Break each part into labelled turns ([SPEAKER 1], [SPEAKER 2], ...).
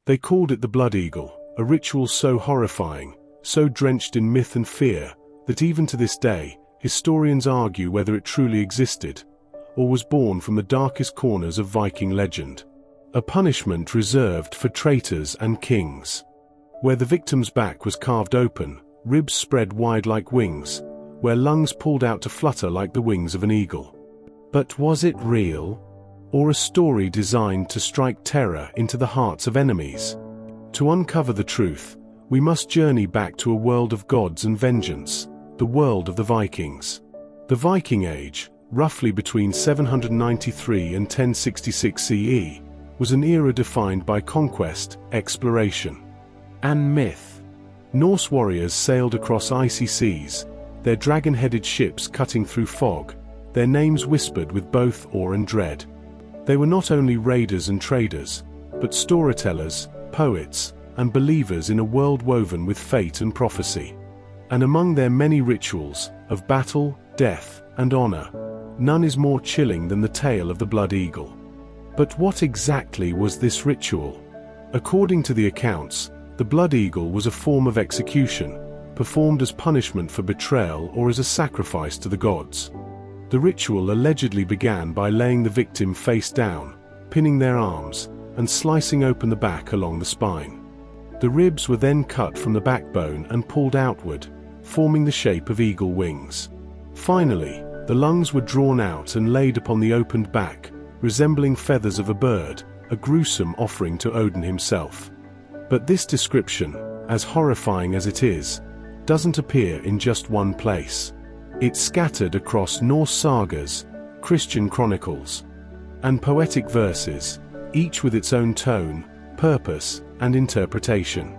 [SPEAKER 1] They called it the blood eagle, a ritual so horrifying, so drenched in myth and fear, that even to this day, historians argue whether it truly existed, or was born from the darkest corners of Viking legend. A punishment reserved for traitors and kings. Where the victim's back was carved open, ribs spread wide like wings, where lungs pulled out to flutter like the wings of an eagle. But was it real? Or a story designed to strike terror into the hearts of enemies? To uncover the truth, we must journey back to a world of gods and vengeance, the world of the Vikings. The Viking Age, roughly between 793 and 1066 CE, was an era defined by conquest, exploration, and myth. Norse warriors sailed across icy seas, their dragon-headed ships cutting through fog, their names whispered with both awe and dread. They were not only raiders and traders, but storytellers, poets, and believers in a world woven with fate and prophecy. And among their many rituals, of battle, death, and honor, none is more chilling than the tale of the blood eagle. But what exactly was this ritual? According to the accounts, the blood eagle was a form of execution, performed as punishment for betrayal or as a sacrifice to the gods. The ritual allegedly began by laying the victim face down, pinning their arms, and slicing open the back along the spine. The ribs were then cut from the backbone and pulled outward, forming the shape of eagle wings. Finally, the lungs were drawn out and laid upon the opened back, resembling feathers of a bird, a gruesome offering to Odin himself. But this description, as horrifying as it is, doesn't appear in just one place. It's scattered across Norse sagas, Christian chronicles, and poetic verses, each with its own tone, purpose, and interpretation.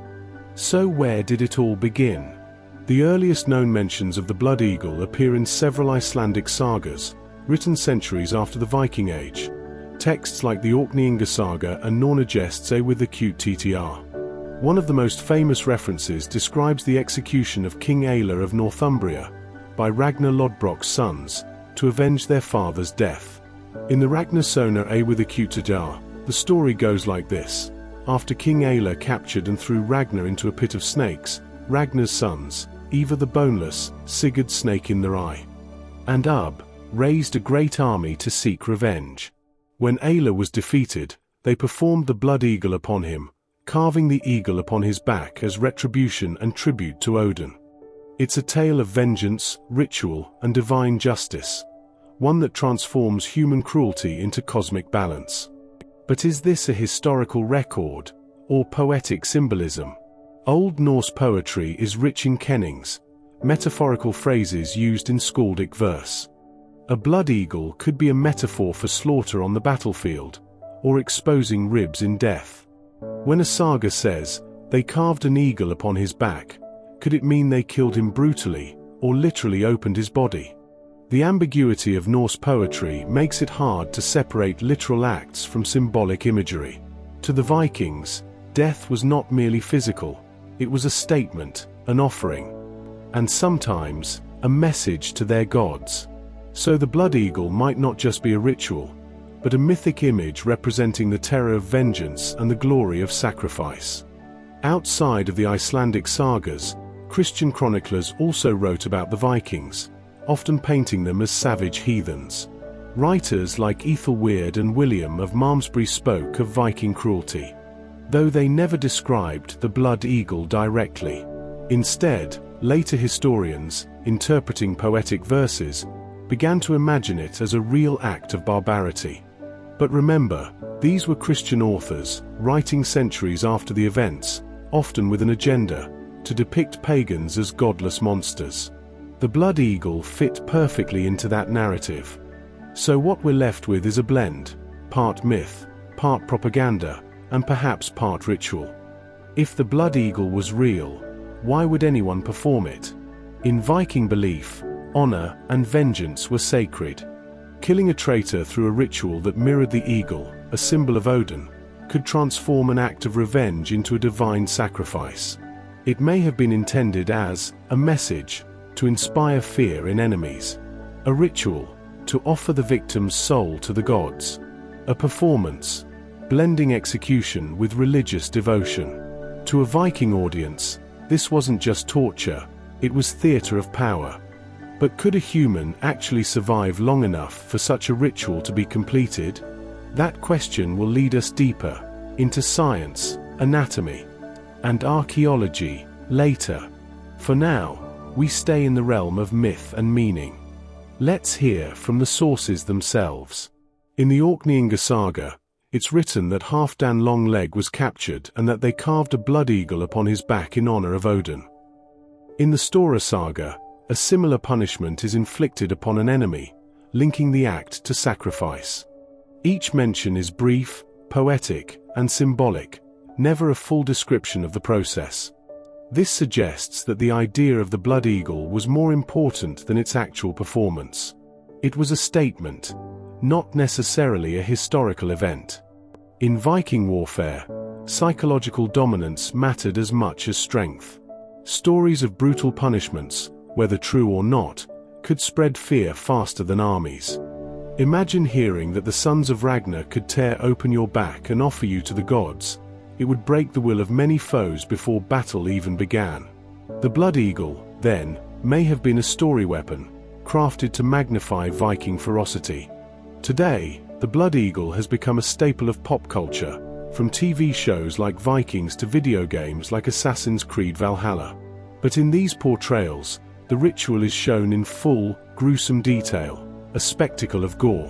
[SPEAKER 1] So where did it all begin? The earliest known mentions of the blood eagle appear in several Icelandic sagas, written centuries after the Viking Age. Texts like the Orkneyinga saga and Nornagestse with acute TTR. One of the most famous references describes the execution of King Aelle of Northumbria by Ragnar Lodbrok's sons, to avenge their father's death. In the Ragnarssonar A with acute TTR, the story goes like this. After King Aelle captured and threw Ragnar into a pit of snakes, Ragnar's sons, Eva the Boneless, Sigurd Snake in their Eye, and Ub, raised a great army to seek revenge. When Aelle was defeated, they performed the blood eagle upon him, carving the eagle upon his back as retribution and tribute to Odin. It's a tale of vengeance, ritual, and divine justice, one that transforms human cruelty into cosmic balance. But is this a historical record, or poetic symbolism? Old Norse poetry is rich in kennings, metaphorical phrases used in skaldic verse. A blood eagle could be a metaphor for slaughter on the battlefield, or exposing ribs in death. When a saga says, they carved an eagle upon his back, could it mean they killed him brutally, or literally opened his body? The ambiguity of Norse poetry makes it hard to separate literal acts from symbolic imagery. To the Vikings, death was not merely physical, it was a statement, an offering, and sometimes, a message to their gods. So the blood eagle might not just be a ritual, but a mythic image representing the terror of vengeance and the glory of sacrifice. Outside of the Icelandic sagas, Christian chroniclers also wrote about the Vikings, often painting them as savage heathens. Writers like Ethelweard and William of Malmesbury spoke of Viking cruelty, though they never described the blood eagle directly. Instead, later historians, interpreting poetic verses, began to imagine it as a real act of barbarity. But remember, these were Christian authors, writing centuries after the events, often with an agenda, to depict pagans as godless monsters. The blood eagle fit perfectly into that narrative. So what we're left with is a blend, part myth, part propaganda, and perhaps part ritual. If the blood eagle was real, why would anyone perform it? In Viking belief, honor and vengeance were sacred. Killing a traitor through a ritual that mirrored the eagle, a symbol of Odin, could transform an act of revenge into a divine sacrifice. It may have been intended as a message to inspire fear in enemies, a ritual to offer the victim's soul to the gods, a performance blending execution with religious devotion. To a Viking audience, this wasn't just torture, it was theater of power. But could a human actually survive long enough for such a ritual to be completed? That question will lead us deeper into science, anatomy, and archaeology later. For now, we stay in the realm of myth and meaning. Let's hear from the sources themselves. In the Orkneyinga saga, it's written that Halfdan Longleg was captured and that they carved a blood eagle upon his back in honor of Odin. In the Stora saga, a similar punishment is inflicted upon an enemy, linking the act to sacrifice. Each mention is brief, poetic, and symbolic, never a full description of the process. This suggests that the idea of the blood eagle was more important than its actual performance. It was a statement, not necessarily a historical event. In Viking warfare, psychological dominance mattered as much as strength. Stories of brutal punishments, whether true or not, could spread fear faster than armies. Imagine hearing that the sons of Ragnar could tear open your back and offer you to the gods. It would break the will of many foes before battle even began. The blood eagle, then, may have been a story weapon, crafted to magnify Viking ferocity. Today, the blood eagle has become a staple of pop culture, from TV shows like Vikings to video games like Assassin's Creed Valhalla. But in these portrayals, the ritual is shown in full, gruesome detail, a spectacle of gore.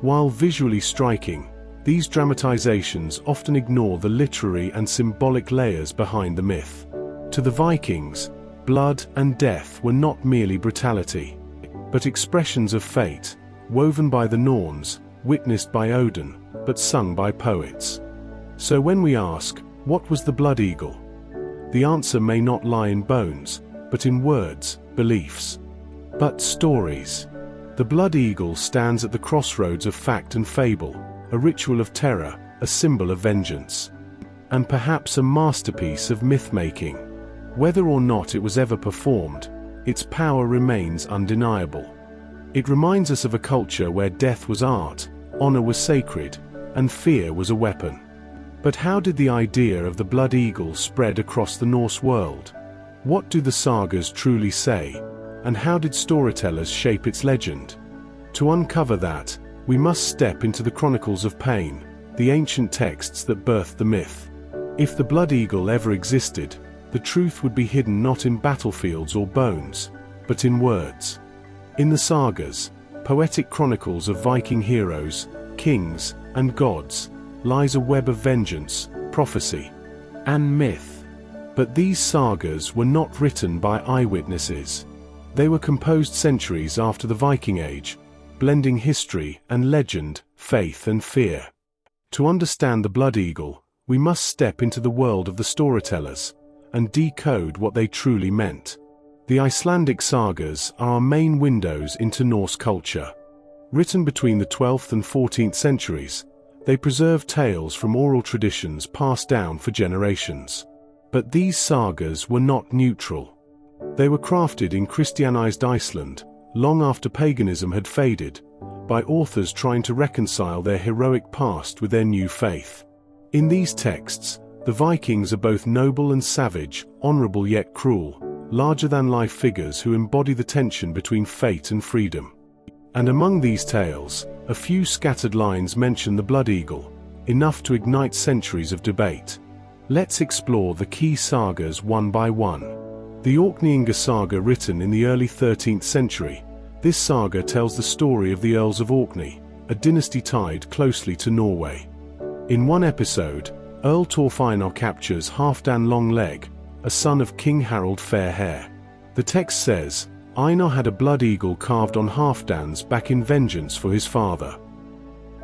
[SPEAKER 1] While visually striking, these dramatizations often ignore the literary and symbolic layers behind the myth. To the Vikings, blood and death were not merely brutality, but expressions of fate, woven by the Norns, witnessed by Odin, but sung by poets. So when we ask, what was the blood eagle? The answer may not lie in bones, but in words, beliefs. But stories. The blood eagle stands at the crossroads of fact and fable, a ritual of terror, a symbol of vengeance, and perhaps a masterpiece of myth-making. Whether or not it was ever performed, its power remains undeniable. It reminds us of a culture where death was art, honor was sacred, and fear was a weapon. But how did the idea of the blood eagle spread across the Norse world? What do the sagas truly say, and how did storytellers shape its legend? To uncover that, we must step into the chronicles of pain, the ancient texts that birthed the myth. If the blood eagle ever existed, the truth would be hidden not in battlefields or bones, but in words. In the sagas, poetic chronicles of Viking heroes, kings, and gods, lies a web of vengeance, prophecy, and myth. But these sagas were not written by eyewitnesses. They were composed centuries after the Viking Age, blending history and legend, faith and fear. To understand the blood eagle, we must step into the world of the storytellers and decode what they truly meant. The Icelandic sagas are our main windows into Norse culture. Written between the 12th and 14th centuries, they preserve tales from oral traditions passed down for generations. But these sagas were not neutral. They were crafted in Christianized Iceland, long after paganism had faded, by authors trying to reconcile their heroic past with their new faith. In these texts, the Vikings are both noble and savage, honorable yet cruel, larger-than-life figures who embody the tension between fate and freedom. And among these tales, a few scattered lines mention the blood eagle, enough to ignite centuries of debate. Let's explore the key sagas one by one. The Orkneyinga saga, written in the early 13th century, this saga tells the story of the Earls of Orkney, a dynasty tied closely to Norway. In one episode, Earl Torfeinar captures Halfdan Longleg, a son of King Harald Fairhair. The text says, Einar had a blood eagle carved on Halfdan's back in vengeance for his father.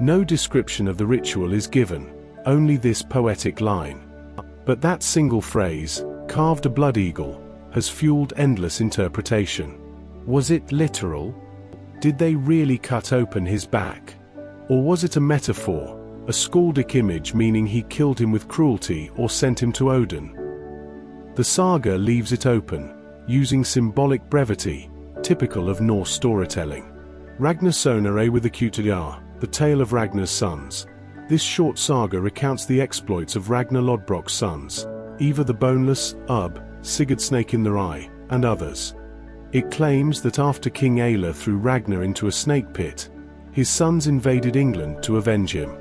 [SPEAKER 1] No description of the ritual is given, only this poetic line. But that single phrase, carved a blood eagle, has fueled endless interpretation. Was it literal? Did they really cut open his back? Or was it a metaphor, a skaldic image meaning he killed him with cruelty or sent him to Odin? The saga leaves it open, using symbolic brevity, typical of Norse storytelling. Ragnarsonar with the Kutjar, the tale of Ragnar's sons, This short saga recounts the exploits of Ragnar Lodbrok's sons, Ivar the Boneless, Sigurd Snake in the Eye, and others. It claims that after King Aelle threw Ragnar into a snake pit, his sons invaded England to avenge him.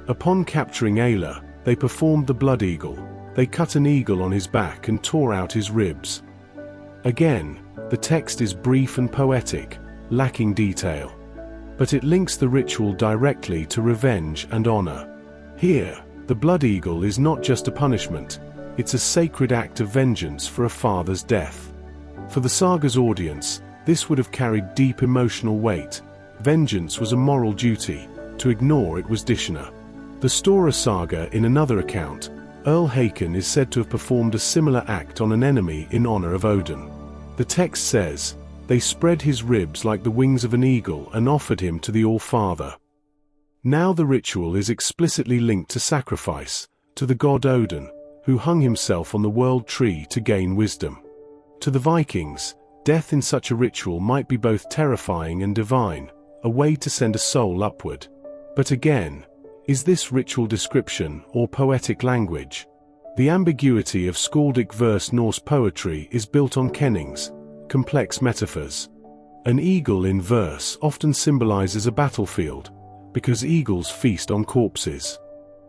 [SPEAKER 1] Upon capturing Aelle, they performed the blood eagle. They cut an eagle on his back and tore out his ribs. Again, the text is brief and poetic, lacking detail. But it links the ritual directly to revenge and honor. Here, the blood eagle is not just a punishment, it's a sacred act of vengeance for a father's death. For the saga's audience, this would have carried deep emotional weight. Vengeance was a moral duty, to ignore it was dishonor. The Stora saga, in another account, Earl Hakon is said to have performed a similar act on an enemy in honor of Odin. The text says, "They spread his ribs like the wings of an eagle and offered him to the All-Father." Now the ritual is explicitly linked to sacrifice, to the god Odin, who hung himself on the world tree to gain wisdom. To the Vikings, death in such a ritual might be both terrifying and divine, a way to send a soul upward. But again, is this ritual description or poetic language? The ambiguity of skaldic verse Norse poetry is built on kennings, complex metaphors. An eagle in verse often symbolizes a battlefield, because eagles feast on corpses.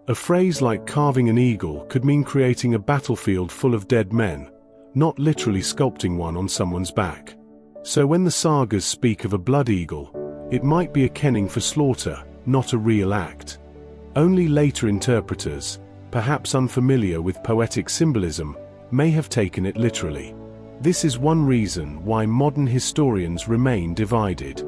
[SPEAKER 1] A phrase like carving an eagle could mean creating a battlefield full of dead men, not literally sculpting one on someone's back. So when the sagas speak of a blood eagle, it might be a kenning for slaughter, not a real act. Only later interpreters, perhaps unfamiliar with poetic symbolism, may have taken it literally. This is one reason why modern historians remain divided.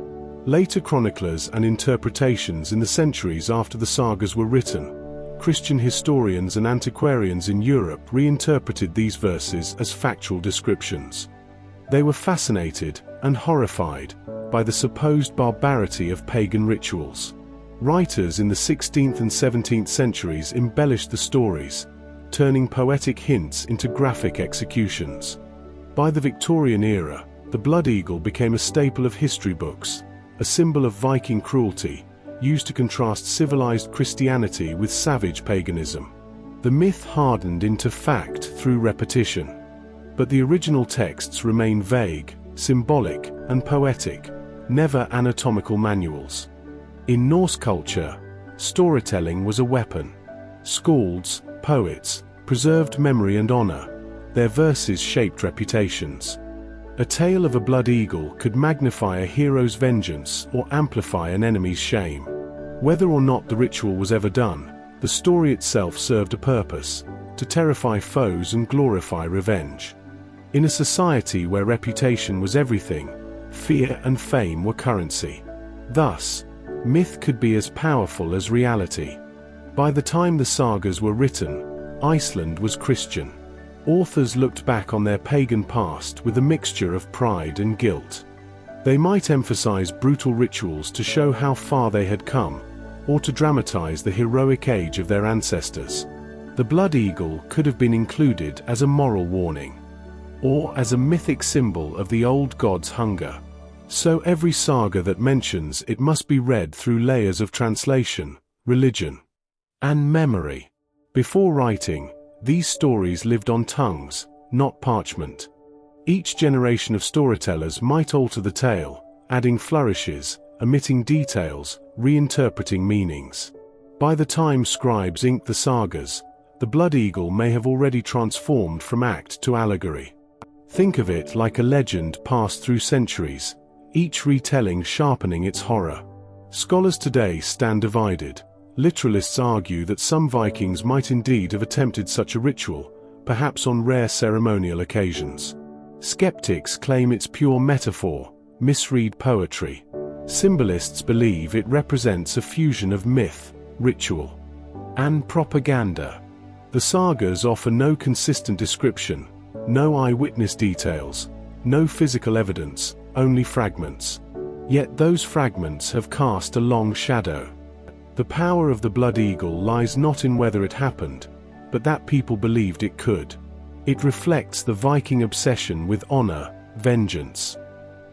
[SPEAKER 1] Later chroniclers and interpretations in the centuries after the sagas were written, Christian historians and antiquarians in Europe reinterpreted these verses as factual descriptions. They were fascinated and horrified by the supposed barbarity of pagan rituals. Writers in the 16th and 17th centuries embellished the stories, turning poetic hints into graphic executions. By the Victorian era, the blood eagle became a staple of history books, a symbol of Viking cruelty, used to contrast civilized Christianity with savage paganism. The myth hardened into fact through repetition. But the original texts remain vague, symbolic, and poetic, never anatomical manuals. In Norse culture, storytelling was a weapon. Skalds, poets, preserved memory and honor. Their verses shaped reputations. A tale of a blood eagle could magnify a hero's vengeance or amplify an enemy's shame. Whether or not the ritual was ever done, the story itself served a purpose, to terrify foes and glorify revenge. In a society where reputation was everything, fear and fame were currency. Thus, myth could be as powerful as reality. By the time the sagas were written, Iceland was Christian. Authors looked back on their pagan past with a mixture of pride and guilt. They might emphasize brutal rituals to show how far they had come, or to dramatize the heroic age of their ancestors. The blood eagle could have been included as a moral warning, or as a mythic symbol of the old god's hunger. So every saga that mentions it must be read through layers of translation, religion, and memory. Before writing, these stories lived on tongues, not parchment. Each generation of storytellers might alter the tale, adding flourishes, omitting details, reinterpreting meanings. By the time scribes inked the sagas, the blood eagle may have already transformed from act to allegory. Think of it like a legend passed through centuries, each retelling sharpening its horror. Scholars today stand divided. Literalists argue that some Vikings might indeed have attempted such a ritual, perhaps on rare ceremonial occasions. Skeptics claim it's pure metaphor, misread poetry. Symbolists believe it represents a fusion of myth, ritual, and propaganda. The sagas offer no consistent description, no eyewitness details, no physical evidence, only fragments. Yet those fragments have cast a long shadow. The power of the blood eagle lies not in whether it happened, but that people believed it could. It reflects the Viking obsession with honor, vengeance,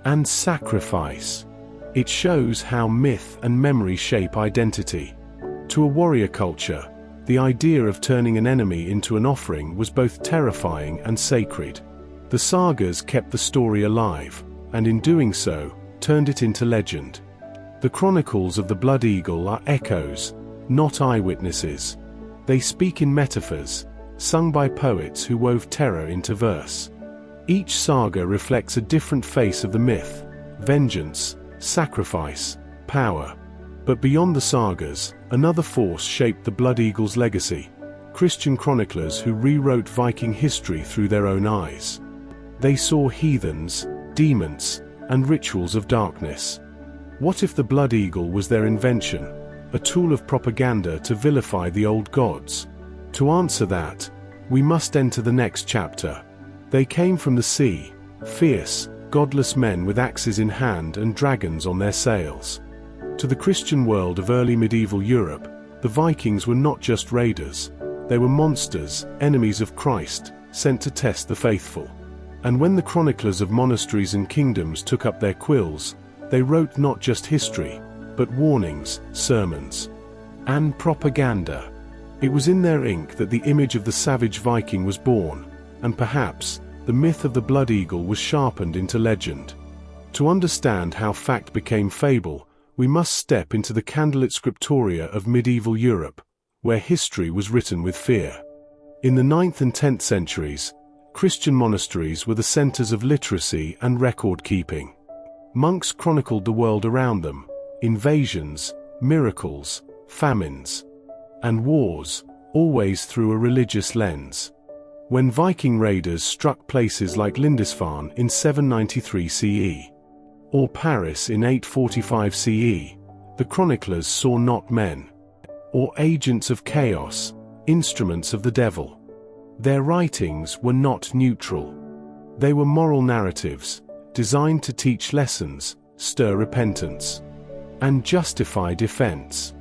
[SPEAKER 1] and sacrifice. It shows how myth and memory shape identity. To a warrior culture, the idea of turning an enemy into an offering was both terrifying and sacred. The sagas kept the story alive, and in doing so, turned it into legend. The chronicles of the Blood Eagle are echoes, not eyewitnesses. They speak in metaphors, sung by poets who wove terror into verse. Each saga reflects a different face of the myth: vengeance, sacrifice, power. But beyond the sagas, another force shaped the Blood Eagle's legacy: Christian chroniclers who rewrote Viking history through their own eyes. They saw heathens, demons, and rituals of darkness. What if the Blood Eagle was their invention, a tool of propaganda to vilify the old gods? To answer that, we must enter the next chapter. They came from the sea, fierce, godless men with axes in hand and dragons on their sails. To the Christian world of early medieval Europe, the Vikings were not just raiders. They were monsters, enemies of Christ, sent to test the faithful. And when the chroniclers of monasteries and kingdoms took up their quills, they wrote not just history, but warnings, sermons, and propaganda. It was in their ink that the image of the savage Viking was born, and perhaps, the myth of the Blood Eagle was sharpened into legend. To understand how fact became fable, we must step into the candlelit scriptoria of medieval Europe, where history was written with fear. In the 9th and 10th centuries, Christian monasteries were the centers of literacy and record-keeping. Monks chronicled the world around them: invasions, miracles, famines, and wars, always through a religious lens. When Viking raiders struck places like Lindisfarne in 793 CE, or Paris in 845 CE, the chroniclers saw not men, or agents of chaos, instruments of the devil. Their writings were not neutral. They were moral narratives, designed to teach lessons, stir repentance, and justify defense.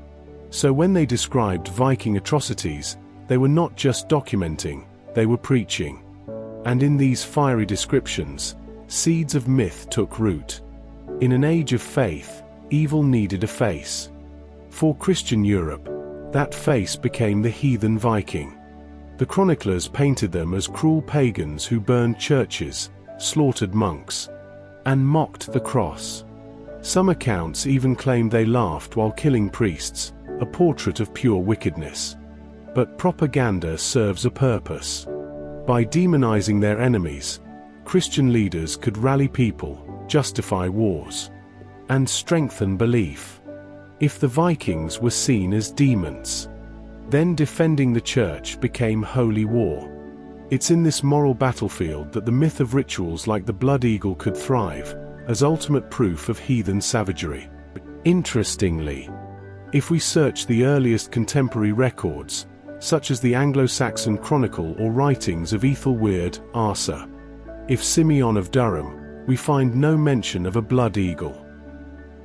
[SPEAKER 1] So when they described Viking atrocities, they were not just documenting, they were preaching. And in these fiery descriptions, seeds of myth took root. In an age of faith, evil needed a face. For Christian Europe, that face became the heathen Viking. The chroniclers painted them as cruel pagans who burned churches, slaughtered monks, and mocked the cross. Some accounts even claimed they laughed while killing priests, a portrait of pure wickedness. But propaganda serves a purpose. By demonizing their enemies, Christian leaders could rally people, justify wars, and strengthen belief. If the Vikings were seen as demons, then defending the church became holy war. It's in this moral battlefield that the myth of rituals like the Blood Eagle could thrive, as ultimate proof of heathen savagery. Interestingly, if we search the earliest contemporary records, such as the Anglo-Saxon Chronicle or writings of Ethelweard, Arsa, if Simeon of Durham, we find no mention of a blood eagle.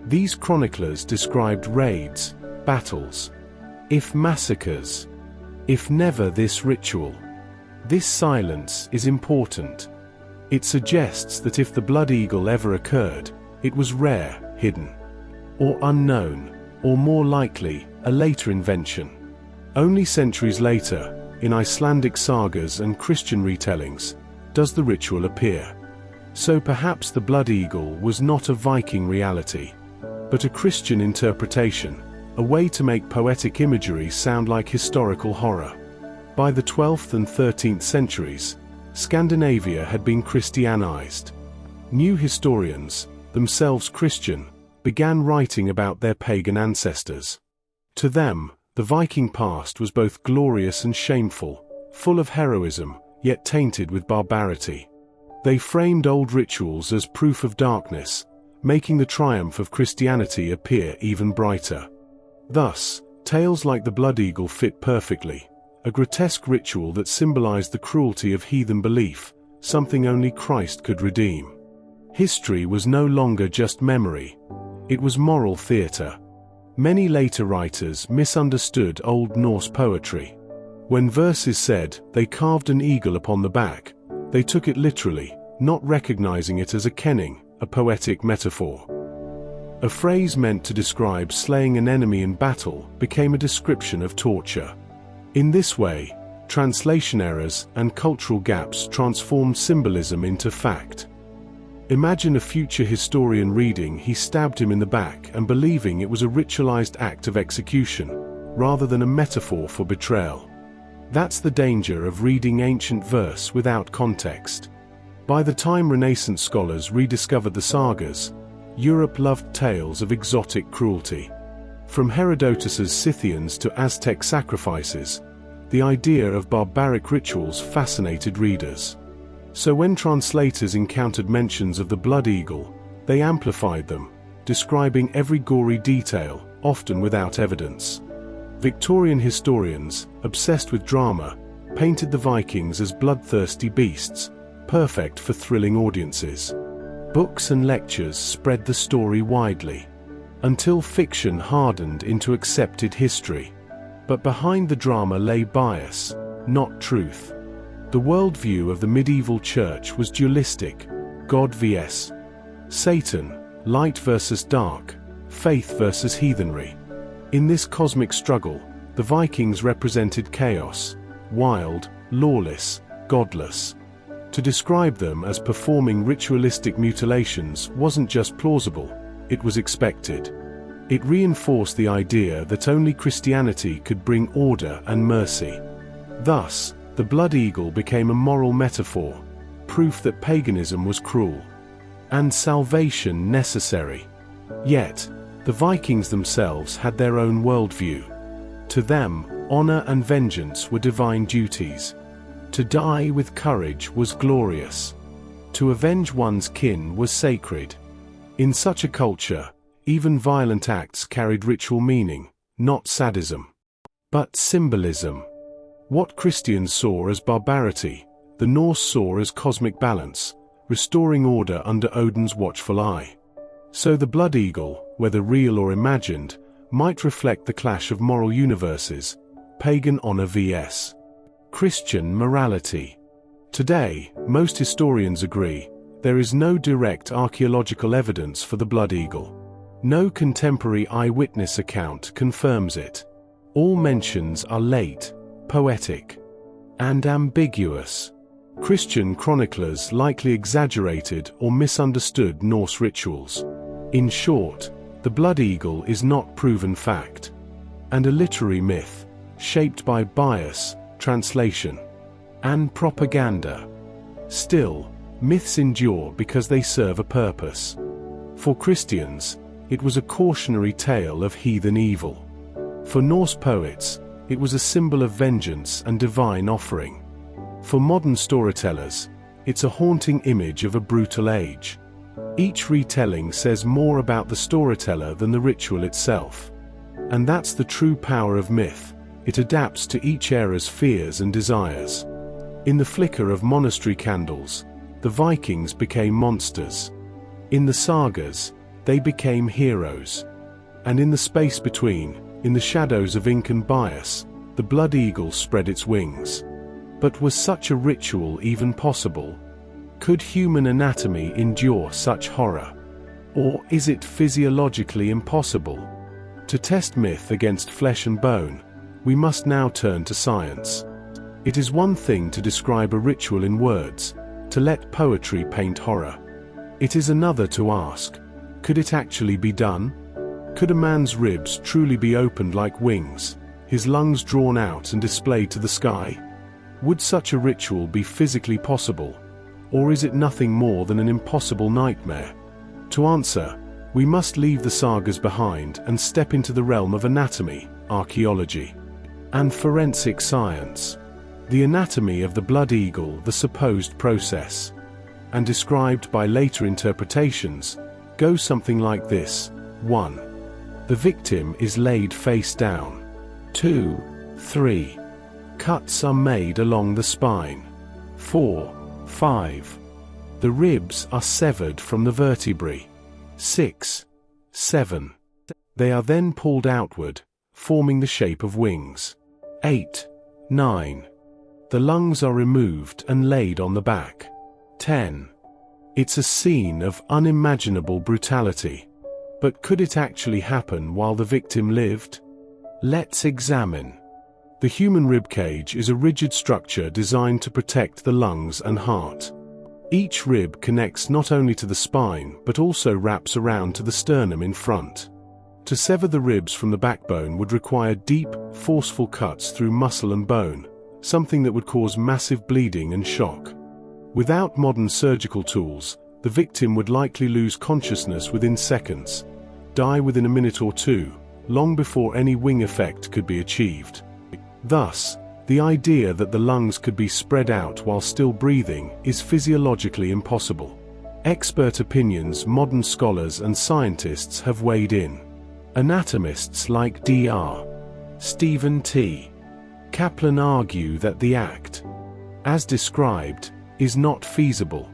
[SPEAKER 1] These chroniclers described raids, battles, if massacres, if never this ritual. This silence is important. It suggests that if the blood eagle ever occurred, it was rare, hidden, or unknown, or more likely, a later invention. Only centuries later, in Icelandic sagas and Christian retellings, does the ritual appear. So perhaps the blood eagle was not a Viking reality, but a Christian interpretation, a way to make poetic imagery sound like historical horror. By the 12th and 13th centuries, Scandinavia had been Christianized. New historians, themselves Christian, began writing about their pagan ancestors. To them, the Viking past was both glorious and shameful, full of heroism, yet tainted with barbarity. They framed old rituals as proof of darkness, making the triumph of Christianity appear even brighter. Thus, tales like the Blood Eagle fit perfectly, a grotesque ritual that symbolized the cruelty of heathen belief, something only Christ could redeem. History was no longer just memory. It was moral theater. Many later writers misunderstood Old Norse poetry. When verses said, "They carved an eagle upon the back," they took it literally, not recognizing it as a kenning, a poetic metaphor. A phrase meant to describe slaying an enemy in battle became a description of torture. In this way, translation errors and cultural gaps transformed symbolism into fact. Imagine a future historian reading "he stabbed him in the back" and believing it was a ritualized act of execution, rather than a metaphor for betrayal. That's the danger of reading ancient verse without context. By the time Renaissance scholars rediscovered the sagas, Europe loved tales of exotic cruelty. From Herodotus's Scythians to Aztec sacrifices, the idea of barbaric rituals fascinated readers. So when translators encountered mentions of the blood eagle, they amplified them, describing every gory detail, often without evidence. Victorian historians, obsessed with drama, painted the Vikings as bloodthirsty beasts, perfect for thrilling audiences. Books and lectures spread the story widely, until fiction hardened into accepted history. But behind the drama lay bias, not truth. The worldview of the medieval church was dualistic: God vs. Satan, light versus dark, faith versus heathenry. In this cosmic struggle, the Vikings represented chaos, wild, lawless, godless. To describe them as performing ritualistic mutilations wasn't just plausible, it was expected. It reinforced the idea that only Christianity could bring order and mercy. Thus, the blood eagle became a moral metaphor, proof that paganism was cruel, and salvation necessary. Yet, the Vikings themselves had their own worldview. To them, honor and vengeance were divine duties. To die with courage was glorious. To avenge one's kin was sacred. In such a culture, even violent acts carried ritual meaning, not sadism, but symbolism. What Christians saw as barbarity, the Norse saw as cosmic balance, restoring order under Odin's watchful eye. So the blood eagle, whether real or imagined, might reflect the clash of moral universes: pagan honor vs. Christian morality. Today, most historians agree, there is no direct archaeological evidence for the blood eagle. No contemporary eyewitness account confirms it. All mentions are late, poetic, and ambiguous. Christian chroniclers likely exaggerated or misunderstood Norse rituals. In short, the blood eagle is not proven fact, and a literary myth, shaped by bias, translation, and propaganda. Still, myths endure because they serve a purpose. For Christians, it was a cautionary tale of heathen evil. For Norse poets, it was a symbol of vengeance and divine offering. For modern storytellers, it's a haunting image of a brutal age. Each retelling says more about the storyteller than the ritual itself. And that's the true power of myth. It adapts to each era's fears and desires. In the flicker of monastery candles, the Vikings became monsters. In the sagas, they became heroes. And in the space between, in the shadows of ink and bias, the blood eagle spread its wings. But was such a ritual even possible? Could human anatomy endure such horror? Or is it physiologically impossible? To test myth against flesh and bone, we must now turn to science. It is one thing to describe a ritual in words, to let poetry paint horror. It is another to ask, could it actually be done? Could a man's ribs truly be opened like wings, his lungs drawn out and displayed to the sky? Would such a ritual be physically possible? Or is it nothing more than an impossible nightmare? To answer, we must leave the sagas behind and step into the realm of anatomy, archaeology, and forensic science. The anatomy of the blood eagle, the supposed process, and described by later interpretations, goes something like this. 1. The victim is laid face down. 2, 3. Cuts are made along the spine. 4, 5. The ribs are severed from the vertebrae. 6, 7. They are then pulled outward, forming the shape of wings. 8, 9. The lungs are removed and laid on the back. 10. It's a scene of unimaginable brutality. But could it actually happen while the victim lived? Let's examine. The human rib cage is a rigid structure designed to protect the lungs and heart. Each rib connects not only to the spine but also wraps around to the sternum in front. To sever the ribs from the backbone would require deep, forceful cuts through muscle and bone, something that would cause massive bleeding and shock. Without modern surgical tools, the victim would likely lose consciousness within seconds, die within a minute or two, long before any wing effect could be achieved. Thus, the idea that the lungs could be spread out while still breathing is physiologically impossible. Expert opinions modern scholars and scientists have weighed in. Anatomists like Dr. Stephen T. Kaplan argue that the act, as described, is not feasible.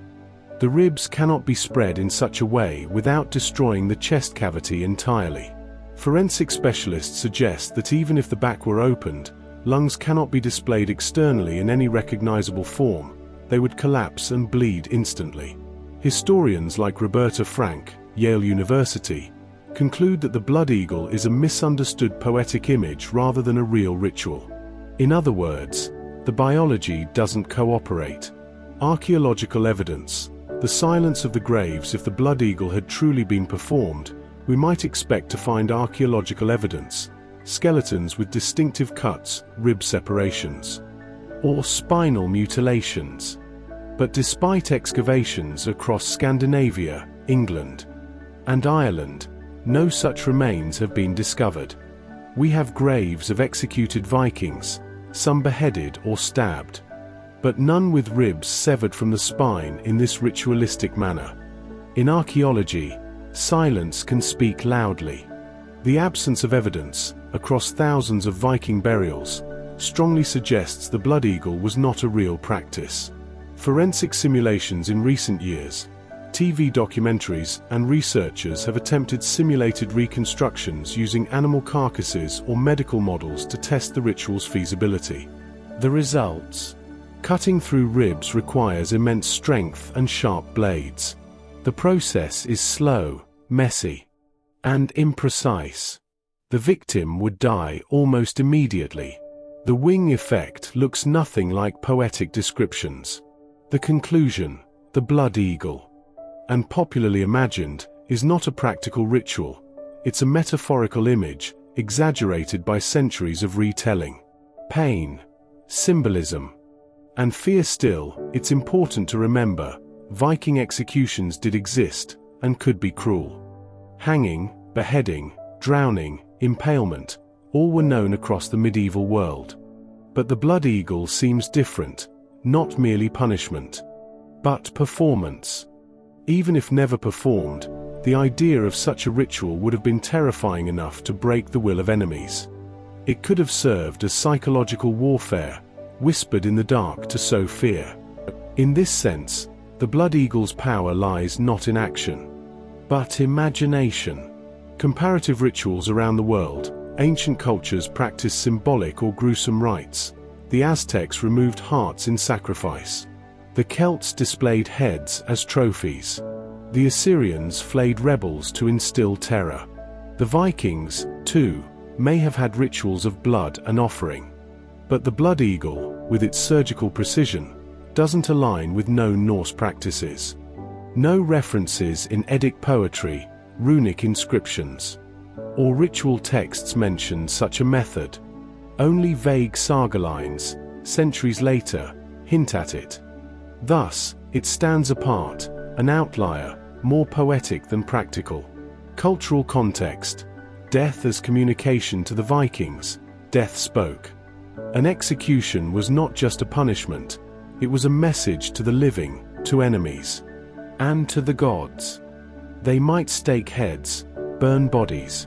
[SPEAKER 1] The ribs cannot be spread in such a way without destroying the chest cavity entirely. Forensic specialists suggest that even if the back were opened, lungs cannot be displayed externally in any recognizable form. They would collapse and bleed instantly. Historians like Roberta Frank, Yale University, conclude that the blood eagle is a misunderstood poetic image rather than a real ritual. In other words, the biology doesn't cooperate. Archaeological evidence. The silence of the graves. If the blood eagle had truly been performed, we might expect to find archaeological evidence, skeletons with distinctive cuts, rib separations, or spinal mutilations. But despite excavations across Scandinavia, England, and Ireland, no such remains have been discovered. We have graves of executed Vikings, some beheaded or stabbed, but none with ribs severed from the spine in this ritualistic manner. In archaeology, silence can speak loudly. The absence of evidence, across thousands of Viking burials, strongly suggests the blood eagle was not a real practice. Forensic simulations in recent years, TV documentaries and researchers have attempted simulated reconstructions using animal carcasses or medical models to test the ritual's feasibility. The results: cutting through ribs requires immense strength and sharp blades. The process is slow, messy, and imprecise. The victim would die almost immediately. The wing effect looks nothing like poetic descriptions. The conclusion: the blood eagle, and popularly imagined, is not a practical ritual. It's a metaphorical image, exaggerated by centuries of retelling. Pain, symbolism, and fear. Still, it's important to remember, Viking executions did exist, and could be cruel. Hanging, beheading, drowning, impalement, all were known across the medieval world. But the blood eagle seems different, not merely punishment, but performance. Even if never performed, the idea of such a ritual would have been terrifying enough to break the will of enemies. It could have served as psychological warfare, whispered in the dark to sow fear. In this sense, the blood eagle's power lies not in action, but imagination. Comparative rituals around the world, ancient cultures practiced symbolic or gruesome rites. The Aztecs removed hearts in sacrifice. The Celts displayed heads as trophies. The Assyrians flayed rebels to instill terror. The Vikings, too, may have had rituals of blood and offering. But the blood eagle, with its surgical precision, doesn't align with known Norse practices. No references in Eddic poetry, runic inscriptions, or ritual texts mention such a method. Only vague saga lines, centuries later, hint at it. Thus, it stands apart, an outlier, more poetic than practical. Cultural context: death as communication. To the Vikings, death spoke. An execution was not just a punishment, it was a message to the living, to enemies, and to the gods. They might stake heads, burn bodies,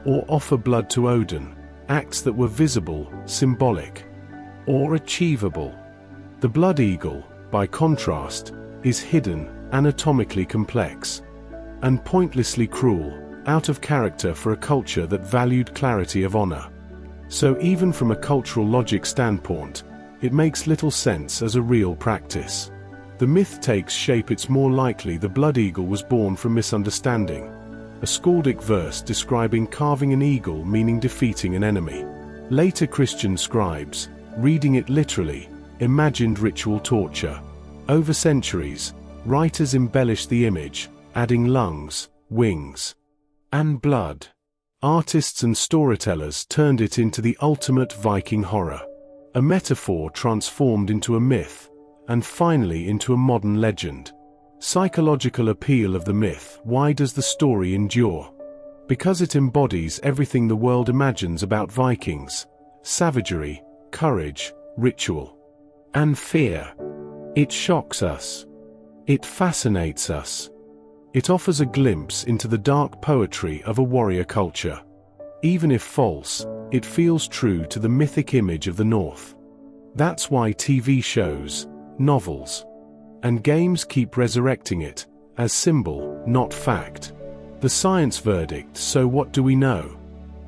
[SPEAKER 1] or offer blood to Odin, acts that were visible, symbolic, or achievable. The blood eagle, by contrast, is hidden, anatomically complex, and pointlessly cruel, out of character for a culture that valued clarity of honor. So even from a cultural logic standpoint, it makes little sense as a real practice. The myth takes shape. It's more likely the blood eagle was born from misunderstanding, a skaldic verse describing carving an eagle, meaning defeating an enemy. Later Christian scribes, reading it literally, imagined ritual torture. Over centuries, writers embellished the image, adding lungs, wings, and blood. Artists and storytellers turned it into the ultimate Viking horror, a metaphor transformed into a myth, and finally into a modern legend. Psychological appeal of the myth. Why does the story endure? Because it embodies everything the world imagines about Vikings: savagery, courage, ritual, and fear. It shocks us. It fascinates us. It offers a glimpse into the dark poetry of a warrior culture. Even if false, it feels true to the mythic image of the North. That's why TV shows, novels, and games keep resurrecting it, as symbol, not fact. The science verdict. So what do we know?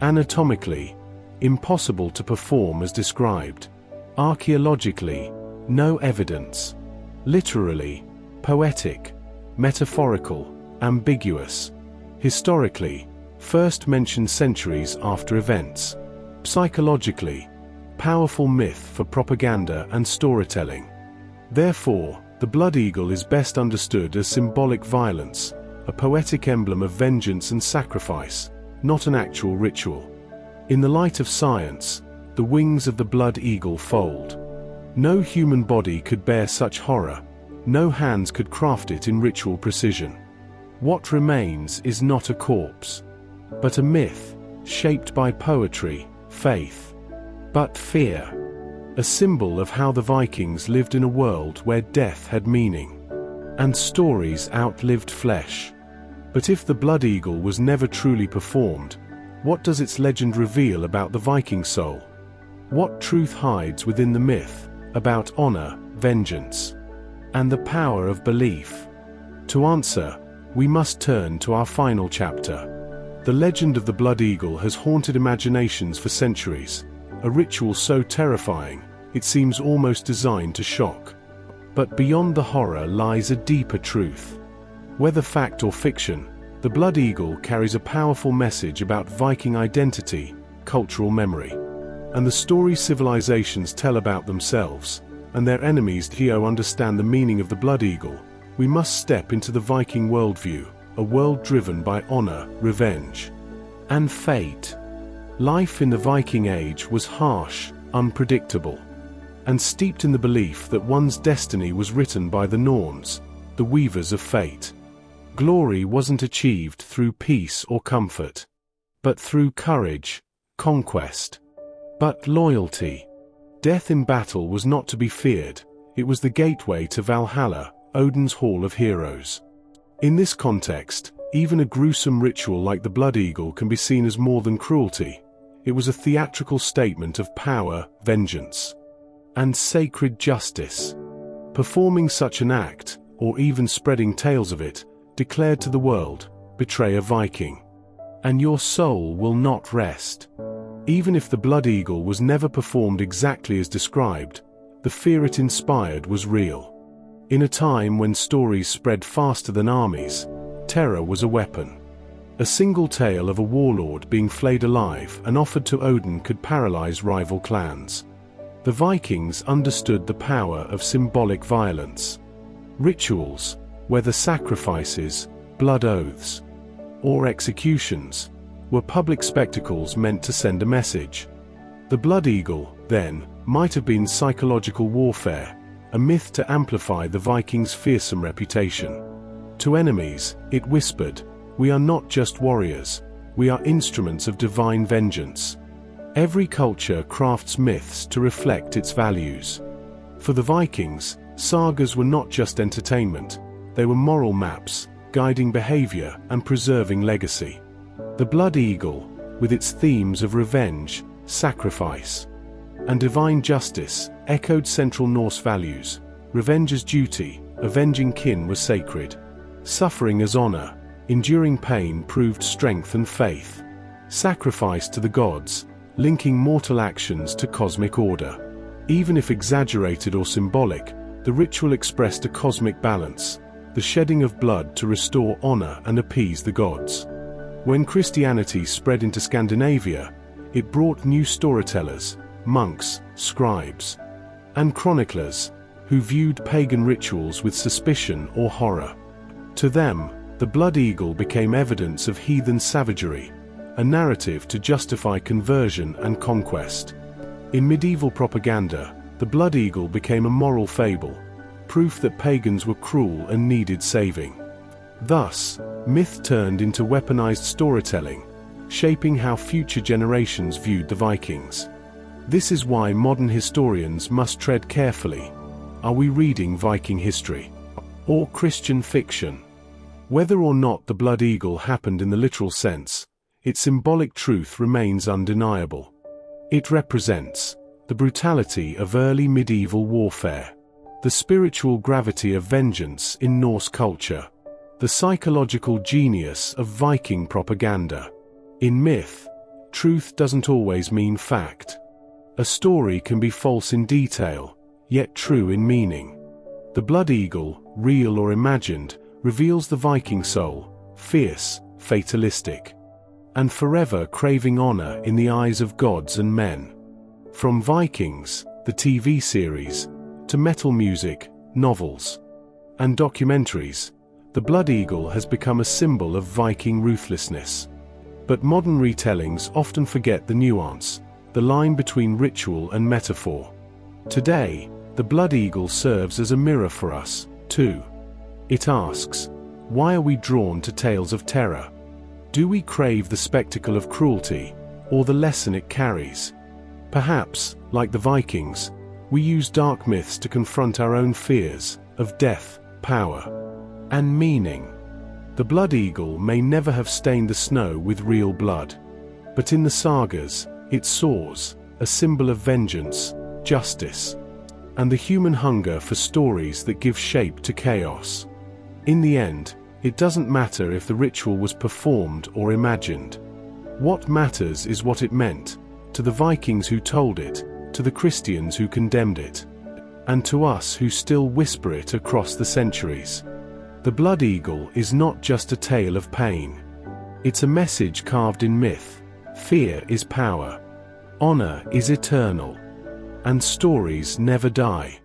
[SPEAKER 1] Anatomically, impossible to perform as described. Archaeologically, no evidence. Literally, poetic, metaphorical, ambiguous. Historically, first mentioned centuries after events. Psychologically, powerful myth for propaganda and storytelling. Therefore, the blood eagle is best understood as symbolic violence, a poetic emblem of vengeance and sacrifice, not an actual ritual. In the light of science, the wings of the blood eagle fold. No human body could bear such horror. No hands could craft it in ritual precision. What remains is not a corpse, but a myth, shaped by poetry, faith, but fear. A symbol of how the Vikings lived in a world where death had meaning, and stories outlived flesh. But if the blood eagle was never truly performed, what does its legend reveal about the Viking soul? What truth hides within the myth about honor, vengeance, and the power of belief? To answer, we must turn to our final chapter. The legend of the blood eagle has haunted imaginations for centuries, a ritual so terrifying, it seems almost designed to shock. But beyond the horror lies a deeper truth. Whether fact or fiction, the blood eagle carries a powerful message about Viking identity, cultural memory, and the stories civilizations tell about themselves and their enemies. To understand the meaning of the blood eagle, we must step into the Viking worldview, a world driven by honor, revenge, and fate. Life in the Viking Age was harsh, unpredictable, and steeped in the belief that one's destiny was written by the Norns, the weavers of fate. Glory wasn't achieved through peace or comfort, but through courage, conquest, but loyalty. Death in battle was not to be feared, it was the gateway to Valhalla, Odin's Hall of Heroes. In this context, even a gruesome ritual like the blood eagle can be seen as more than cruelty. It was a theatrical statement of power, vengeance, and sacred justice. Performing such an act, or even spreading tales of it, declared to the world, betray a Viking, and your soul will not rest. Even if the blood eagle was never performed exactly as described, the fear it inspired was real. In a time when stories spread faster than armies, terror was a weapon. A single tale of a warlord being flayed alive and offered to Odin could paralyze rival clans. The Vikings understood the power of symbolic violence. Rituals, whether sacrifices, blood oaths, or executions, were public spectacles meant to send a message. The blood eagle, then, might have been psychological warfare, a myth to amplify the Vikings' fearsome reputation. To enemies, it whispered, "We are not just warriors, we are instruments of divine vengeance." Every culture crafts myths to reflect its values. For the Vikings, sagas were not just entertainment, they were moral maps, guiding behavior and preserving legacy. The blood eagle, with its themes of revenge, sacrifice, and divine justice, echoed central Norse values. Revenge as duty, avenging kin was sacred. Suffering as honor, enduring pain proved strength and faith. Sacrifice to the gods, linking mortal actions to cosmic order. Even if exaggerated or symbolic, the ritual expressed a cosmic balance, the shedding of blood to restore honor and appease the gods. When Christianity spread into Scandinavia, it brought new storytellers, monks, scribes, and chroniclers, who viewed pagan rituals with suspicion or horror. To them, the blood eagle became evidence of heathen savagery, a narrative to justify conversion and conquest. In medieval propaganda, the blood eagle became a moral fable, proof that pagans were cruel and needed saving. Thus, myth turned into weaponized storytelling, shaping how future generations viewed the Vikings. This is why modern historians must tread carefully. Are we reading Viking history or Christian fiction? Whether or not the blood eagle happened in the literal sense, its symbolic truth remains undeniable. It represents the brutality of early medieval warfare, the spiritual gravity of vengeance in Norse culture, the psychological genius of Viking propaganda. In myth, truth doesn't always mean fact. A story can be false in detail, yet true in meaning. The blood eagle, real or imagined, reveals the Viking soul, fierce, fatalistic, and forever craving honor in the eyes of gods and men. From Vikings, the TV series, to metal music, novels, and documentaries, the blood eagle has become a symbol of Viking ruthlessness. But modern retellings often forget the nuance, the line between ritual and metaphor. Today, the blood eagle serves as a mirror for us, too. It asks, why are we drawn to tales of terror? Do we crave the spectacle of cruelty, or the lesson it carries? Perhaps, like the Vikings, we use dark myths to confront our own fears of death, power, and meaning. The blood eagle may never have stained the snow with real blood, but in the sagas, it soars, a symbol of vengeance, justice, and the human hunger for stories that give shape to chaos. In the end, it doesn't matter if the ritual was performed or imagined. What matters is what it meant, to the Vikings who told it, to the Christians who condemned it, and to us who still whisper it across the centuries. The blood eagle is not just a tale of pain. It's a message carved in myth. Fear is power. Honor is eternal. And stories never die.